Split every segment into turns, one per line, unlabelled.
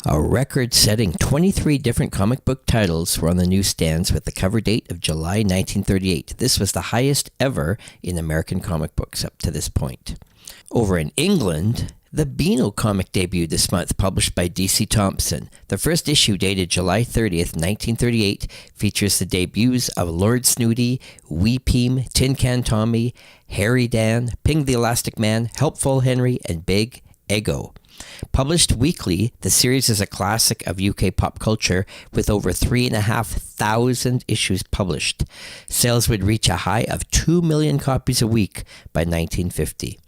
A record-setting 23 different comic book titles were on the newsstands with the cover date of July 1938. This was the highest ever in American comic books up to this point. Over in England, the Beano comic debuted this month, published by DC Thompson. The first issue, dated July 30th, 1938, features the debuts of Lord Snooty, Wee Peam, Tin Can Tommy, Harry Dan, Ping the Elastic Man, Helpful Henry, and Big Ego. Published weekly, the series is a classic of UK pop culture with over 3,500 issues published. Sales would reach a high of 2 million copies a week by 1950.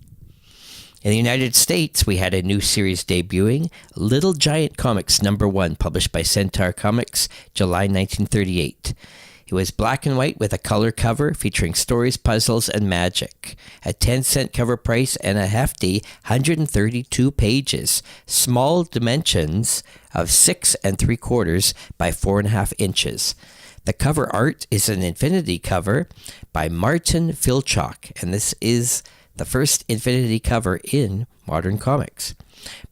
In the United States, we had a new series debuting, Little Giant Comics #1, published by Centaur Comics, July 1938. It was black and white with a color cover featuring stories, puzzles, and magic. A 10-cent cover price and a hefty 132 pages. Small dimensions of 6 3/4 by 4.5 inches. The cover art is an Infinity cover by Martin Filchock, and this is the first Infinity cover in modern comics.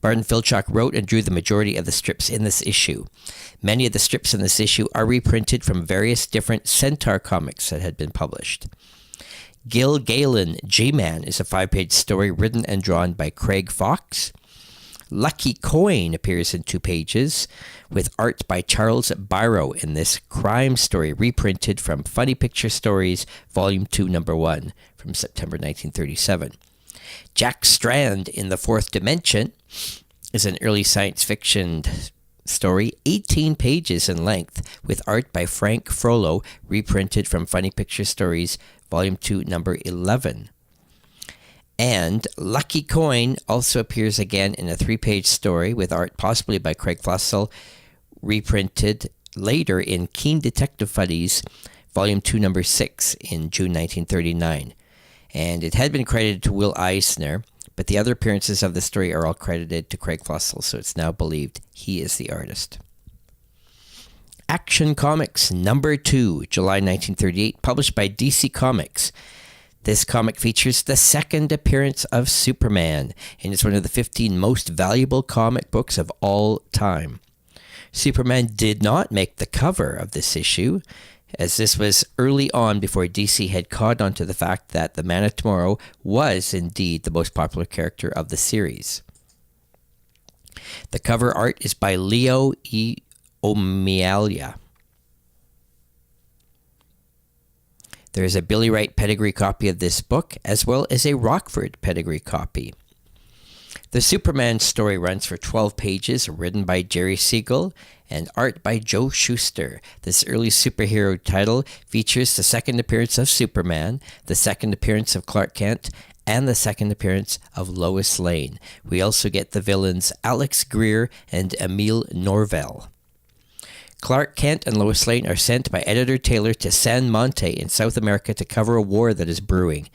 Martin Filchock wrote and drew the majority of the strips in this issue. Many of the strips in this issue are reprinted from various different Centaur comics that had been published. Gil Galen, G-Man, is a 5-page story written and drawn by Craig Fox. Lucky Coin appears in 2 pages, with art by Charles Biro in this crime story reprinted from Funny Picture Stories, Volume 2, Number 1, from September 1937. Jack Strand in the Fourth Dimension is an early science fiction story, 18 pages in length, with art by Frank Frollo, reprinted from Funny Picture Stories, Volume 2, Number 11. And Lucky Coin also appears again in a 3-page story with art possibly by Craig Fussell, reprinted later in Keen Detective Funnies, Volume 2, Number 6 in June 1939. And it had been credited to Will Eisner, but the other appearances of the story are all credited to Craig Fussell, so it's now believed he is the artist. Action Comics #2, July 1938, published by DC Comics. This comic features the second appearance of Superman, and it's one of the 15 most valuable comic books of all time. Superman did not make the cover of this issue, as this was early on before DC had caught on to the fact that the Man of Tomorrow was indeed the most popular character of the series. The cover art is by Leo E. O'Mealia. There is a Billy Wright pedigree copy of this book, as well as a Rockford pedigree copy. The Superman story runs for 12 pages, written by Jerry Siegel, and art by Joe Shuster. This early superhero title features the second appearance of Superman, the second appearance of Clark Kent, and the second appearance of Lois Lane. We also get the villains Alex Greer and Emile Norvell. Clark Kent and Lois Lane are sent by Editor Taylor to San Monte in South America to cover a war that is brewing.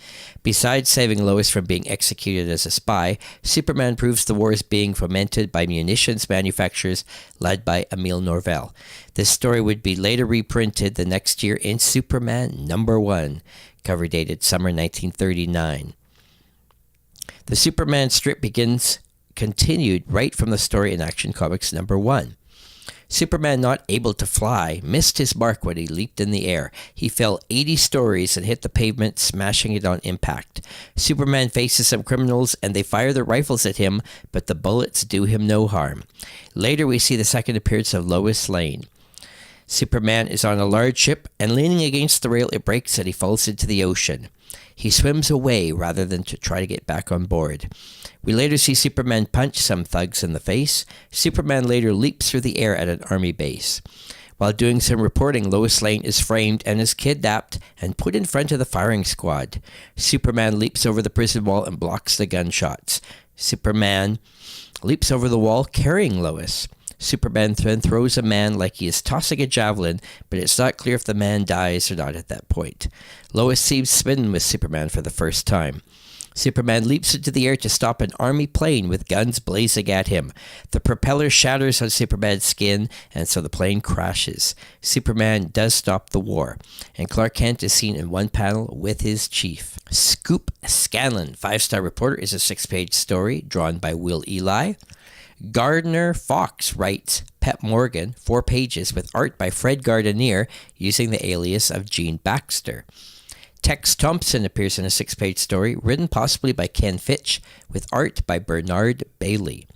Besides saving Lois from being executed as a spy, Superman proves the war is being fomented by munitions manufacturers led by Emile Norvell. This story would be later reprinted the next year in Superman #1, cover dated summer 1939. The Superman strip continued right from the story in Action Comics #1. Superman, not able to fly, missed his mark when he leaped in the air. He fell 80 stories and hit the pavement, smashing it on impact. Superman faces some criminals and they fire their rifles at him, but the bullets do him no harm. Later we see the second appearance of Lois Lane. Superman is on a large ship, and leaning against the rail it breaks and he falls into the ocean. He swims away rather than to try to get back on board. We later see Superman punch some thugs in the face. Superman later leaps through the air at an army base. While doing some reporting, Lois Lane is framed and is kidnapped and put in front of the firing squad. Superman leaps over the prison wall and blocks the gunshots. Superman leaps over the wall carrying Lois. Superman then throws a man like he is tossing a javelin, but it's not clear if the man dies or not at that point. Lois sees smitten with Superman for the first time. Superman leaps into the air to stop an army plane with guns blazing at him. The propeller shatters on Superman's skin, and so the plane crashes. Superman does stop the war, and Clark Kent is seen in one panel with his chief. Scoop Scanlon, 5-star reporter, is a 6-page story drawn by Will Eli. Gardner Fox writes Pep Morgan, 4 pages, with art by Fred Gardenier using the alias of Gene Baxter. Tex Thompson appears in a 6-page story written possibly by Ken Fitch with art by Bernard Bailey.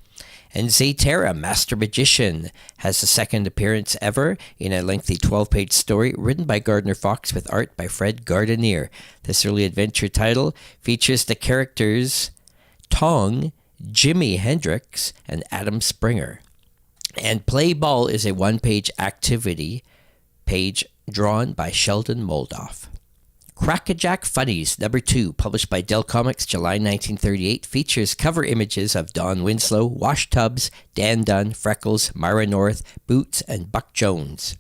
And Zaytera, Master Magician, has the second appearance ever in a lengthy 12-page story written by Gardner Fox with art by Fred Gardenier. This early adventure title features the characters Tong, Jimi Hendrix, and Adam Springer. And Play Ball is a 1-page activity page drawn by Sheldon Moldoff. Crackajack Funnies, number 2, published by Dell Comics, July 1938, features cover images of Don Winslow, Wash Tubbs, Dan Dunn, Freckles, Myra North, Boots, and Buck Jones.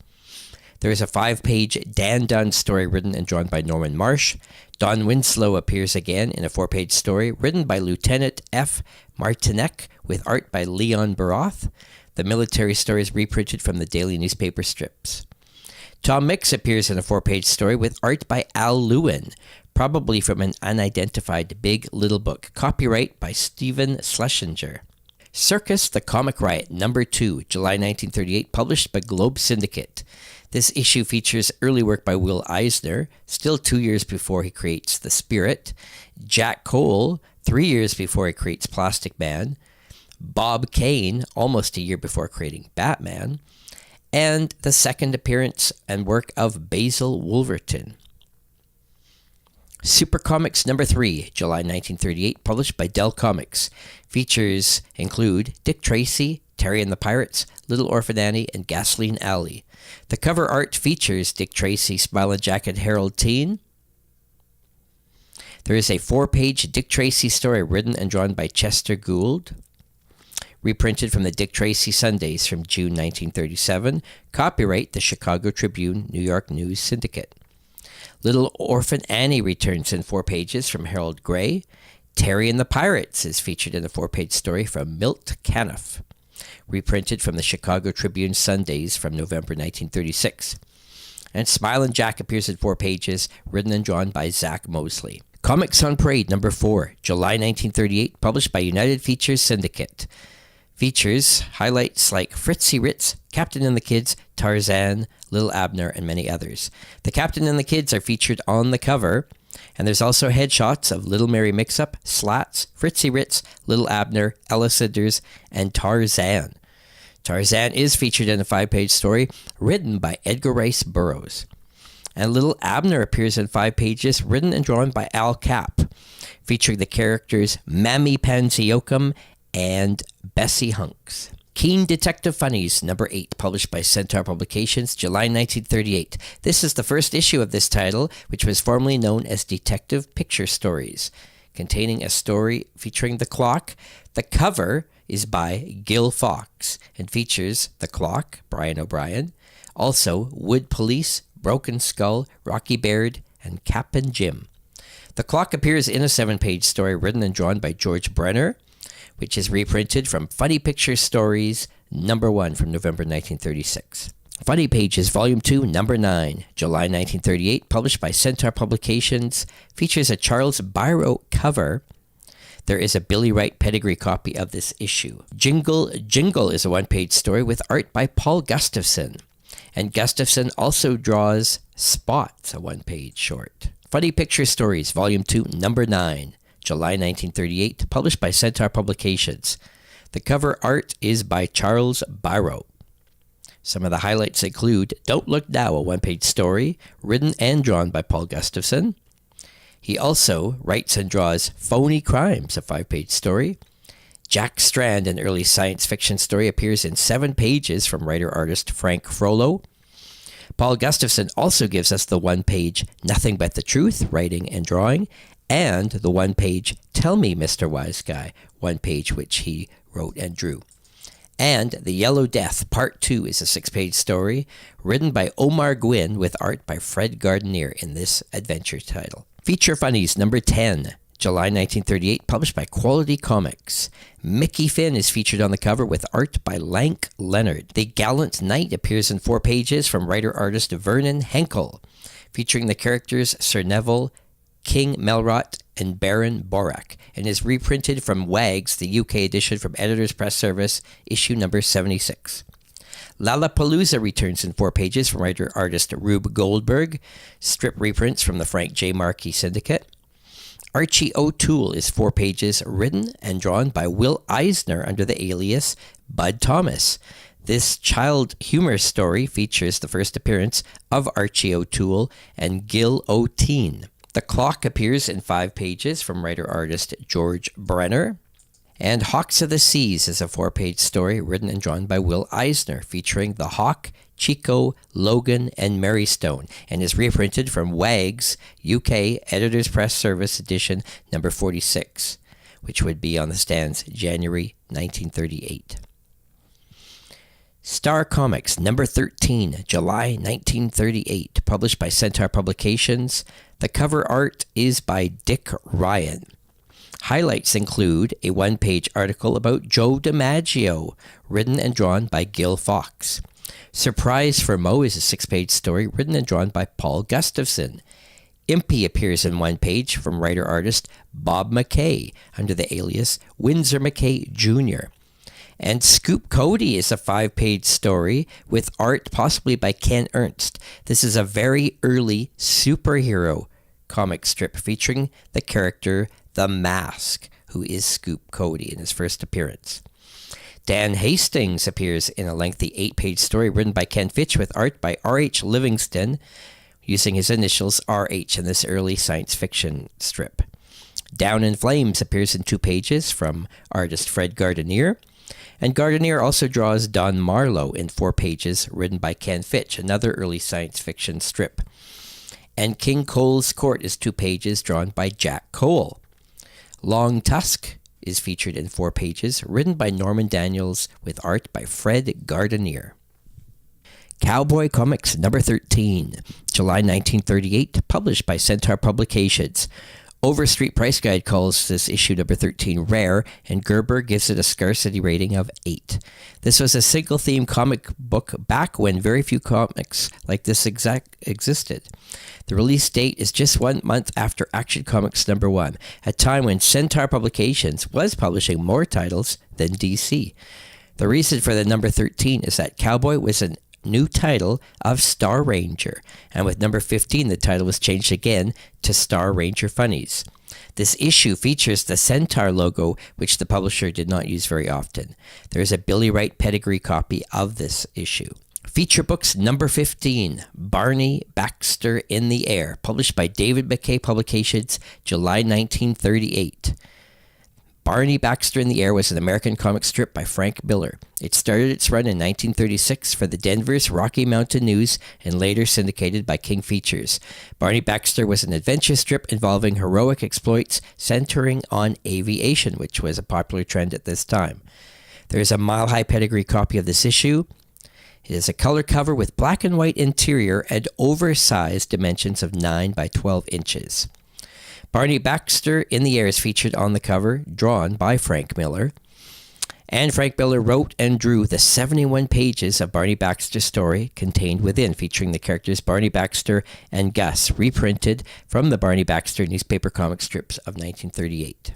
There is a 5-page Dan Dunn story written and drawn by Norman Marsh. Don Winslow appears again in a 4-page story written by Lieutenant F. Martinek with art by Leon Baroth. The military story is reprinted from the daily newspaper strips. Tom Mix appears in a 4-page story with art by Al Lewin, probably from an unidentified Big Little Book. Copyright by Stephen Schlesinger. Circus the Comic Riot, number 2, July 1938, published by Globe Syndicate. This issue features early work by Will Eisner, still 2 years before he creates The Spirit, Jack Cole, 3 years before he creates Plastic Man, Bob Kane, almost a year before creating Batman, and the second appearance and work of Basil Wolverton. Super Comics number 3, July 1938, published by Dell Comics. Features include Dick Tracy, Terry and the Pirates, Little Orphan Annie, and Gasoline Alley. The cover art features Dick Tracy, Smilin' Jack, and Harold Teen. There is a 4-page Dick Tracy story written and drawn by Chester Gould, reprinted from the Dick Tracy Sundays from June 1937. Copyright the Chicago Tribune, New York News Syndicate. Little Orphan Annie returns in 4 pages from Harold Gray. Terry and the Pirates is featured in a 4-page story from Milt Caniff, reprinted from the Chicago Tribune Sundays from November 1936. And Smilin' Jack appears in 4 pages, written and drawn by Zach Mosley. Comics on Parade number 4, July 1938, published by United Features Syndicate. Features highlights like Fritzy Ritz, Captain and the Kids, Tarzan, Little Abner, and many others. The Captain and the Kids are featured on the cover, and there's also headshots of Little Mary Mix-Up, Slats, Fritzy Ritz, Little Abner, Ella Cinders, and Tarzan. Tarzan is featured in a 5-page story written by Edgar Rice Burroughs. And Little Abner appears in 5 pages, written and drawn by Al Capp, featuring the characters Mammy Pansy-Yokum and Bessie Hunks. Keen Detective Funnies, number 8, published by Centaur Publications, July 1938. This is the first issue of this title, which was formerly known as Detective Picture Stories, containing a story featuring the clock. The cover is by Gil Fox and features the clock, Brian O'Brien, also Wood Police, Broken Skull, Rocky Baird, and Cap'n Jim. The clock appears in a 7-page story written and drawn by George Brenner, which is reprinted from Funny Picture Stories, number 1 from November 1936. Funny Pages, Volume 2, number 9, July 1938, published by Centaur Publications, features a Charles Biro cover. There is a Billy Wright pedigree copy of this issue. Jingle Jingle is a 1-page story with art by Paul Gustafson. And Gustafson also draws Spots, a 1-page short. Funny Picture Stories, Volume 2, number 9, July 1938, published by Centaur Publications. The cover art is by Charles Biro. Some of the highlights include Don't Look Now, a 1-page story, written and drawn by Paul Gustafson. He also writes and draws Phony Crimes, a 5-page story. Jack Strand, an early science fiction story, appears in 7 pages from writer-artist Frank Frollo. Paul Gustafson also gives us the 1-page Nothing But the Truth, writing and drawing, and the 1-page Tell Me, Mr. Wise Guy, 1-page which he wrote and drew. And The Yellow Death, Part 2, is a 6-page story written by Omar Gwynn with art by Fred Gardenier in this adventure title. Feature Funnies, number 10, July 1938, published by Quality Comics. Mickey Finn is featured on the cover with art by Lank Leonard. The Gallant Knight appears in 4 pages from writer-artist Vernon Henle, featuring the characters Sir Neville, King Melrot, and Baron Borak, and is reprinted from Wags, the UK edition from Editor's Press Service, issue number 76. Lollapalooza returns in 4 pages from writer-artist Rube Goldberg, strip reprints from the Frank J. Markey Syndicate. Archie O'Toole is 4 pages, written and drawn by Will Eisner under the alias Bud Thomas. This child humor story features the first appearance of Archie O'Toole and Gil O'Teen. The Clock appears in 5 pages from writer-artist George Brenner. And Hawks of the Seas is a 4-page story written and drawn by Will Eisner, featuring the Hawk, Chico, Logan, and Mary Stone, and is reprinted from Wags, UK Editor's Press Service edition number 46, which would be on the stands January 1938. Star Comics number 13, July 1938, published by Centaur Publications. The cover art is by Dick Ryan. Highlights include a 1-page article about Joe DiMaggio, written and drawn by Gil Fox. Surprise for Mo is a 6-page story written and drawn by Paul Gustafson. Impy appears in 1 page from writer-artist Bob McKay under the alias Windsor McKay Jr. And Scoop Cody is a 5-page story with art possibly by Ken Ernst. This is a very early superhero comic strip featuring the character The Mask, who is Scoop Cody in his first appearance. Dan Hastings appears in a lengthy 8-page story written by Ken Fitch with art by R.H. Livingston, using his initials R.H. in this early science fiction strip. Down in Flames appears in 2 pages from artist Fred Gardenier, and Gardenier also draws Don Marlowe in 4 pages written by Ken Fitch, another early science fiction strip. And King Cole's Court is 2 pages drawn by Jack Cole. Long Tusk is featured in 4 pages, written by Norman Daniels with art by Fred Gardenier. Cowboy Comics number 13, July 1938, published by Centaur Publications. Overstreet Price Guide calls this issue number 13 rare, and Gerber gives it a scarcity rating of 8. This was a single-theme comic book back when very few comics like this existed. The release date is just 1 month after Action Comics number 1, a time when Centaur Publications was publishing more titles than DC. The reason for the number 13 is that Cowboy was a new title of Star Ranger, and with number 15 the title was changed again to Star Ranger Funnies. This issue features the Centaur logo, which the publisher did not use very often. There is a Billy Wright pedigree copy of this issue. Feature Books number 15, Barney Baxter in the Air, published by David McKay Publications, July 1938. Barney Baxter in the Air was an American comic strip by Frank Miller. It started its run in 1936 for the Denver's Rocky Mountain News and later syndicated by King Features. Barney Baxter was an adventure strip involving heroic exploits centering on aviation, which was a popular trend at this time. There is a mile-high pedigree copy of this issue. It is a color cover with black and white interior and oversized dimensions of 9 by 12 inches. Barney Baxter in the Air is featured on the cover, drawn by Frank Miller. And Frank Miller wrote and drew the 71 pages of Barney Baxter's story contained within, featuring the characters Barney Baxter and Gus, reprinted from the Barney Baxter newspaper comic strips of 1938.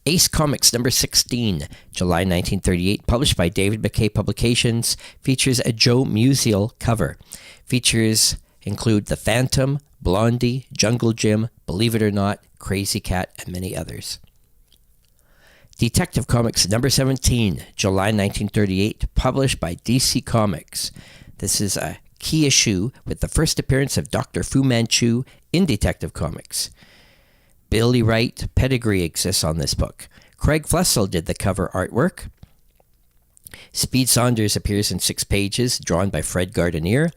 Ace Comics number 16, July 1938, published by David McKay Publications, features a Joe Musial cover. Features include The Phantom, Blondie, Jungle Jim, Believe It or Not, Crazy Cat, and many others. Detective Comics number 17, July 1938, published by DC Comics. This is a key issue with the first appearance of Dr. Fu Manchu in Detective Comics. Billy Wright pedigree exists on this book. Craig Flessel did the cover artwork. Speed Saunders appears in 6 pages, drawn by Fred Gardenier.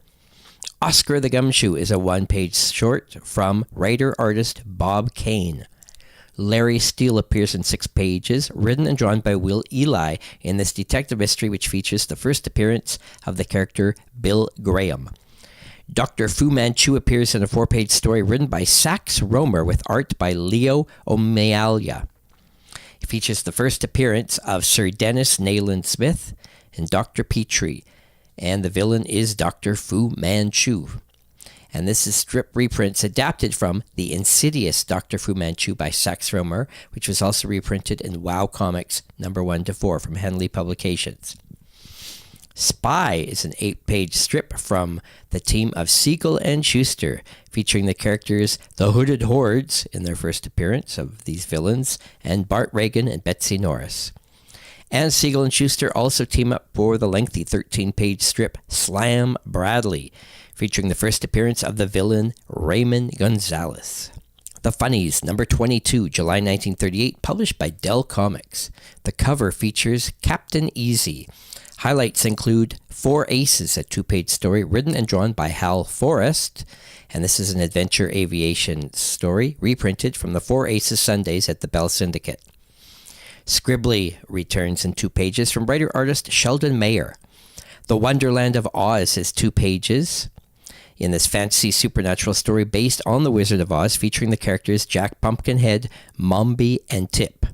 Oscar the Gumshoe is a 1-page short from writer-artist Bob Kane. Larry Steele appears in 6 pages, written and drawn by Will Eli in this detective mystery, which features the first appearance of the character Bill Graham. Dr. Fu Manchu appears in a 4-page story written by Sax Rohmer with art by Leo O'Malley. It features the first appearance of Sir Dennis Nayland Smith and Dr. Petrie, and the villain is Dr. Fu Manchu. And this is strip reprints adapted from The Insidious Dr. Fu Manchu by Sax Rohmer, which was also reprinted in WoW Comics number 1-4 from Henle Publications. Spy is an 8-page strip from the team of Siegel and Schuster, featuring the characters The Hooded Hordes in their first appearance of these villains, and Bart Reagan and Betsy Norris. And Siegel and Schuster also team up for the lengthy 13-page strip Slam Bradley, featuring the first appearance of the villain Raymond Gonzalez. The Funnies, number 22, July 1938, published by Dell Comics. The cover features Captain Easy. Highlights include Four Aces, a 2-page story written and drawn by Hal Forrest. And this is an adventure aviation story reprinted from the Four Aces Sundays at the Bell Syndicate. Scribbly returns in 2 pages from writer-artist Sheldon Mayer. The Wonderland of Oz is 2 pages in this fantasy supernatural story based on The Wizard of Oz, featuring the characters Jack Pumpkinhead, Mombi, and Tip.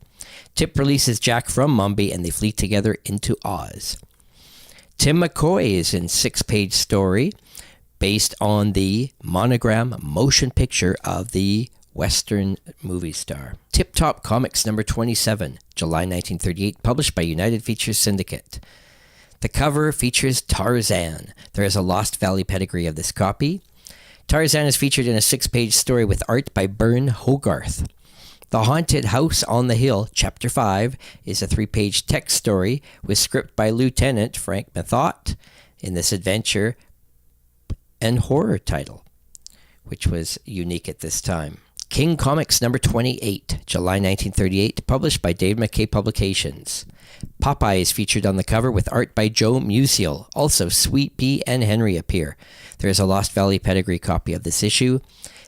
Tip releases Jack from Mombi, and they flee together into Oz. Tim McCoy is in 6-page story based on the monogram motion picture of the Western movie star. Tip Top Comics number 27, July 1938, published by United Features Syndicate. The cover features Tarzan. There is a Lost Valley pedigree of this copy. Tarzan is featured in a 6-page story with art by Byrne Hogarth. The Haunted House on the Hill, Chapter 5, is a 3-page text story with script by Lieutenant Frank Methot in this adventure and horror title, which was unique at this time. King Comics number 28, July 1938, published by Dave McKay Publications. Popeye is featured on the cover with art by Joe Musial. Also, Sweet Pea and Henry appear. There is a Lost Valley pedigree copy of this issue.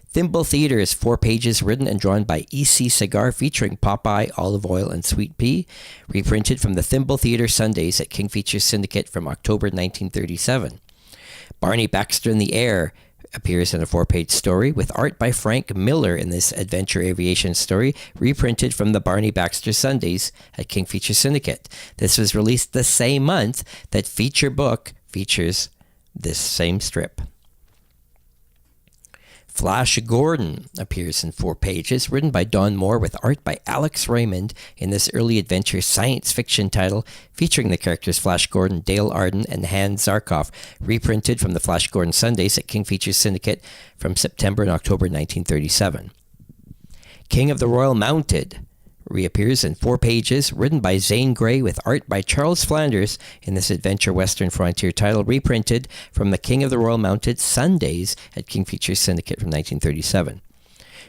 Thimble Theater is 4 pages written and drawn by E.C. Cigar, featuring Popeye, Olive Oil, and Sweet Pea, reprinted from the Thimble Theater Sundays at King Features Syndicate from October 1937. Barney Baxter in the Air appears in a 4-page story with art by Frank Miller in this adventure aviation story, reprinted from the Barney Baxter Sundays at King Features Syndicate. This was released the same month that Feature Book features this same strip. Flash Gordon appears in 4 pages, written by Don Moore with art by Alex Raymond in this early adventure science fiction title, featuring the characters Flash Gordon, Dale Arden, and Hans Zarkov, reprinted from the Flash Gordon Sundays at King Features Syndicate from September and October 1937. King of the Royal Mounted reappears in 4 pages, written by Zane Grey with art by Charles Flanders in this adventure western frontier title, reprinted from the King of the Royal Mounted Sundays at King Features Syndicate from 1937.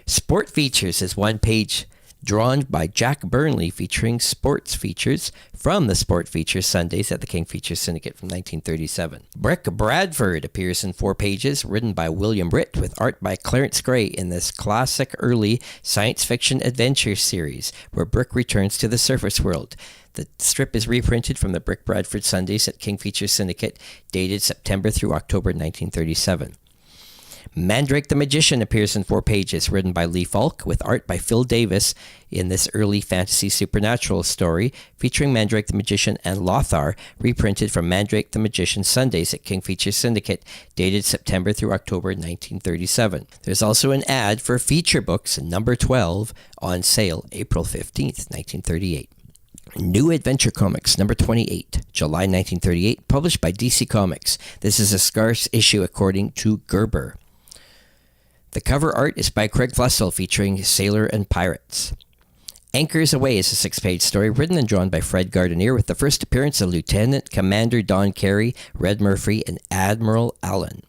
Sport Features is 1 page drawn by Jack Burnley, featuring sports features from the Sport Features Sundays at the King Features Syndicate from 1937. Brick Bradford appears in 4 pages, written by William Britt with art by Clarence Gray in this classic early science fiction adventure series, where Brick returns to the surface world. The strip is reprinted from the Brick Bradford Sundays at King Features Syndicate, dated September through October 1937. Mandrake the Magician appears in 4 pages, written by Lee Falk, with art by Phil Davis in this early fantasy supernatural story, featuring Mandrake the Magician and Lothar, reprinted from Mandrake the Magician Sundays at King Features Syndicate, dated September through October 1937. There's also an ad for Feature Books number 12, on sale April 15th, 1938. New Adventure Comics number 28, July 1938, published by DC Comics. This is a scarce issue according to Gerber. The cover art is by Craig Fussell, featuring Sailor and Pirates. Anchors Away is a 6-page story written and drawn by Fred Gardenier, with the first appearance of Lieutenant Commander Don Carey, Red Murphy, and Admiral Allen.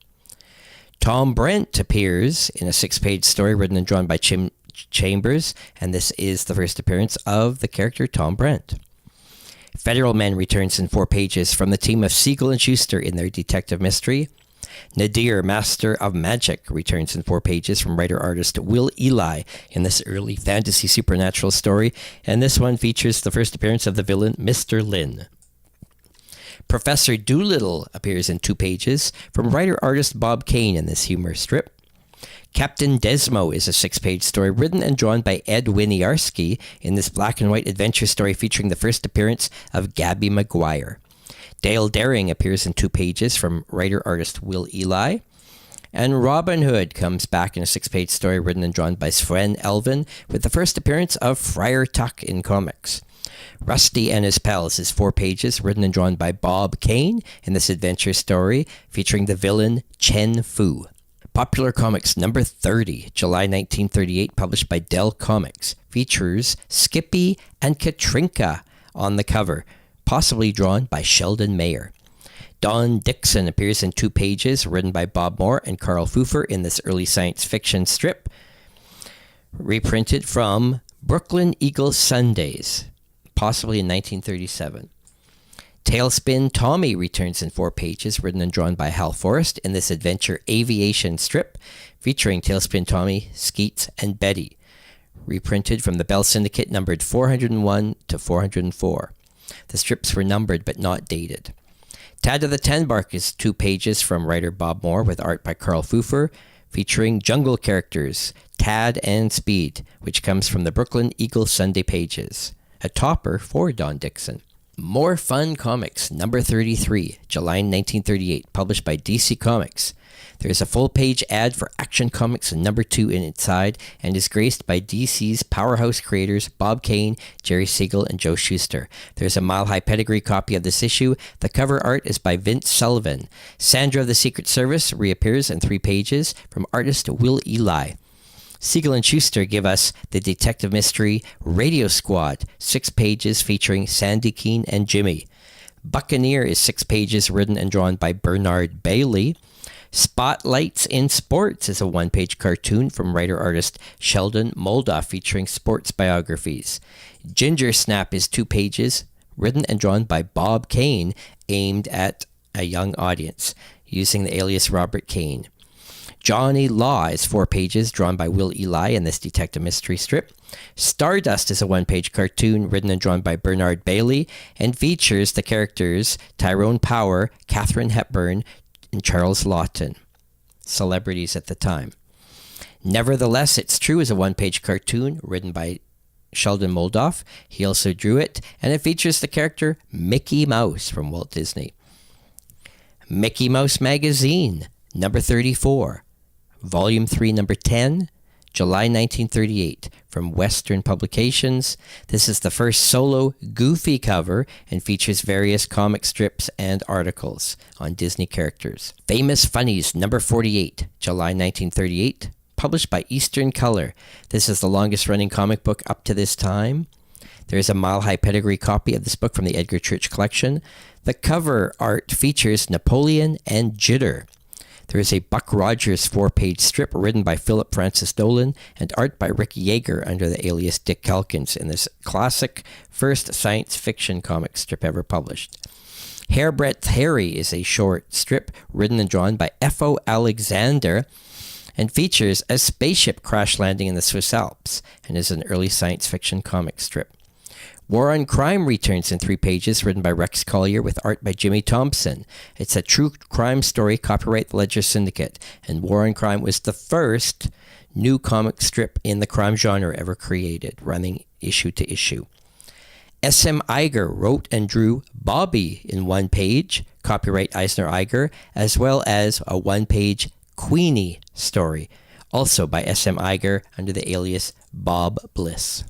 Tom Brent appears in a 6-page story written and drawn by Jim Chambers, and this is the first appearance of the character Tom Brent. Federal Men returns in 4 pages from the team of Siegel and Schuster in their detective mystery. Nadir, Master of Magic, returns in 4 pages from writer-artist Will Eli in this early fantasy supernatural story, and this one features the first appearance of the villain Mr. Lin. Professor Doolittle appears in 2 pages from writer-artist Bob Kane in this humor strip. Captain Desmo is a 6-page story written and drawn by Ed Winiarski in this black and white adventure story featuring the first appearance of Gabby Maguire. Dale Daring appears in 2 pages from writer-artist Will Eli. And Robin Hood comes back in a 6-page story written and drawn by Sven Elvin with the first appearance of Friar Tuck in comics. Rusty and His Pals is 4 pages written and drawn by Bob Kane in this adventure story featuring the villain Chen Fu. Popular Comics number 30, July 1938, published by Dell Comics, features Skippy and Katrinka on the cover, possibly drawn by Sheldon Mayer. Don Dixon appears in 2 pages, written by Bob Moore and Carl Pfeiffer in this early science fiction strip, reprinted from Brooklyn Eagle Sundays, possibly in 1937. Tailspin Tommy returns in 4 pages, written and drawn by Hal Forrest in this adventure aviation strip, featuring Tailspin Tommy, Skeets, and Betty, reprinted from the Bell Syndicate, numbered 401 to 404. The strips were numbered but not dated. Tad of the Tanbark is 2 pages from writer Bob Moore with art by Carl Pfeiffer, featuring jungle characters, Tad and Speed, which comes from the Brooklyn Eagle Sunday pages. A topper for Don Dixon. More Fun Comics, number 33, July 1938, published by DC Comics. There is a full-page ad for Action Comics number 2 inside and is graced by DC's powerhouse creators Bob Kane, Jerry Siegel, and Joe Shuster. There's a mile-high pedigree copy of this issue. The cover art is by Vince Sullivan. Sandra of the Secret Service reappears in 3 pages from artist Will Eli. Siegel and Schuster give us the detective mystery Radio Squad, 6 pages featuring Sandy Keene and Jimmy. Buccaneer is 6 pages written and drawn by Bernard Bailey. Spotlights in Sports is a 1-page cartoon from writer-artist Sheldon Moldoff featuring sports biographies. Ginger Snap is 2 pages written and drawn by Bob Kane, aimed at a young audience, using the alias Robert Kane. Johnny Law is 4 pages, drawn by Will Eli in this detective mystery strip. Stardust is a 1-page cartoon written and drawn by Bernard Bailey and features the characters Tyrone Power, Katharine Hepburn, and Charles Lawton, celebrities at the time. Nevertheless, It's True is a 1-page cartoon written by Sheldon Moldoff. He also drew it, and it features the character Mickey Mouse from Walt Disney. Mickey Mouse Magazine, number 34. Volume 3, number 10, July 1938, from Western Publications. This is the first solo Goofy cover and features various comic strips and articles on Disney characters. Famous Funnies, number 48, July 1938, published by Eastern Color. This is the longest-running comic book up to this time. There is a mile-high pedigree copy of this book from the Edgar Church collection. The cover art features Napoleon and Jitter. There is a Buck Rogers 4-page strip written by Philip Francis Nolan and art by Rick Yeager under the alias Dick Calkins in this classic first science fiction comic strip ever published. Hairbreadth Harry is a short strip written and drawn by F.O. Alexander and features a spaceship crash landing in the Swiss Alps and is an early science fiction comic strip. War on Crime returns in 3 pages, written by Rex Collier with art by Jimmy Thompson. It's a true crime story, copyright the Ledger Syndicate, and War on Crime was the first new comic strip in the crime genre ever created, running issue to issue. S.M. Iger wrote and drew Bobby in 1 page, copyright Eisner Iger, as well as a 1-page Queenie story, also by S.M. Iger under the alias Bob Bliss.